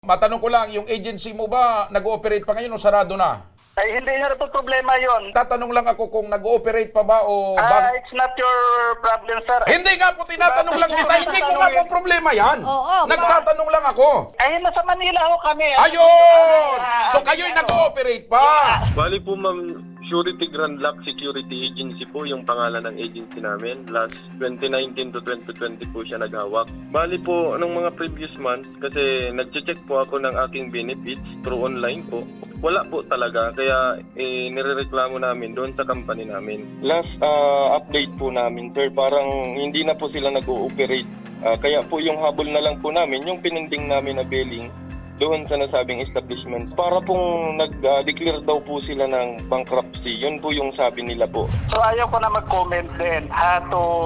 Matanong ko lang, yung agency mo ba nag-ooperate pa ngayon o sarado na? Ay, hindi na ito problema yon. Tatanong lang ako kung nag-ooperate pa ba o... It's not your problem, sir. Hindi nga po, tinatanong lang kita. Hindi ko nga po problema yan. Oo, Nagtatanong lang ako. Ay, nasa Manila ho kami. Ayun! So kayo'y nag-ooperate pa. Bali po ma'am, Surety Grand Lock Security Agency po yung pangalan ng agency namin. Last 2019 to 2020 po siya naghawak. Bali po, anong mga previous months, kasi nag-check po ako ng aking benefits through online po. Wala po talaga, kaya nirereklamo namin doon sa company namin. Last update po namin, sir, parang hindi na po sila nag-ooperate. Kaya po yung habol na lang po namin, yung pininding namin na billing, doon sa nasabing establishment. Para pong nag-declare daw po sila ng bankruptcy. Yun po yung sabi nila po. So ayaw ko na mag-comment din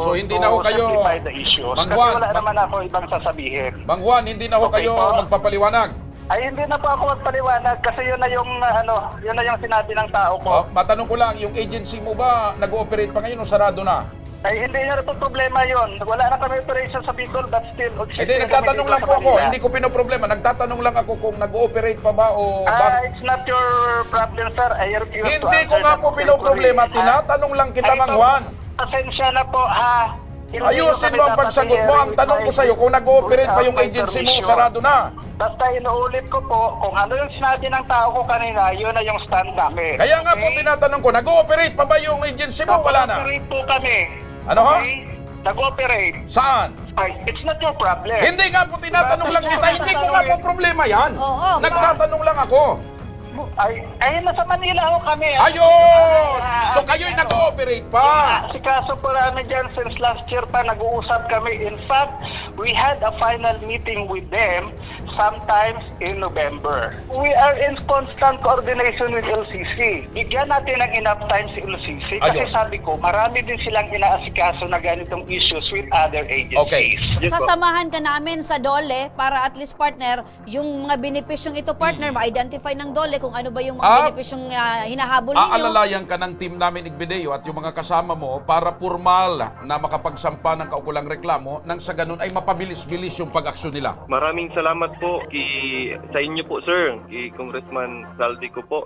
So, hindi na ho kayo- simplify the issues. Mang Kasi Juan, wala naman ako ibang sasabihin. Mang Juan, hindi na ho Okay kayo po. magpapaliwanag. Ay, hindi na po ako magpaliwanag kasi yun na yung, yun na yung sinabi ng tao ko. Matanong ko lang, yung agency mo ba nag-ooperate pa ngayon o sarado na? Ay, hindi na ito problema yon. Wala na kami operation sa Bicol, but still... Hindi, nagtatanong lang po ako. Hindi ko pinoproblema. Nagtatanong lang ako kung nag-ooperate pa ba o... It's not your problem, sir. I refuse to Hindi ko answer nga that po pinoproblema. query. Tinatanong lang kita, Ay, Mang Juan. Pasensya na po, ha? Hindi Ayusin kami mo ang dapat pagsagot mo. Ang i-hearing tanong ko my sa'yo, kung nag-ooperate pa yung without agency mo, permission. sarado na. Basta inuulit ko po, kung ano yung sinabi ng tao ko kanina, yun na yung stand namin. Kaya nga po tinatanong ko, nag-ooperate pa ba yung agency mo? Wala na. Nag-ooperate po kami. Ano ho? Okay? Nag-ooperate. Saan? Ay, it's not your problem. Hindi nga po tinatanong lang kita. Hindi ko nga po problema yan. Oo, Nagtatanong lang ako. Ay, nasa Manila ho kami. Ayun! So kayo'y nag-ooperate pa. Si kaso po namin dyan since last year pa nag-uusap kami. In fact, we had a final meeting with them sometimes in November. We are in constant coordination with LCC. Bigyan natin ng enough time si LCC kasi Ayun. sabi ko, marami din silang inaasikaso na ganitong issues with other agencies. Yun po. Sasamahan ka namin sa DOLE para at least partner, yung mga benepisyong ito partner, ma-identify ng DOLE kung ano ba yung mga benepisyong hinahabol ninyo. Aalalayan ka ng team namin Igbideo at yung mga kasama mo para formal na makapagsampa ng kaukulang reklamo nang sa ganun ay mapabilis-bilis yung pag-aksyon nila. Maraming salamat po sa inyo po, sir, kay Congressman Saldico po,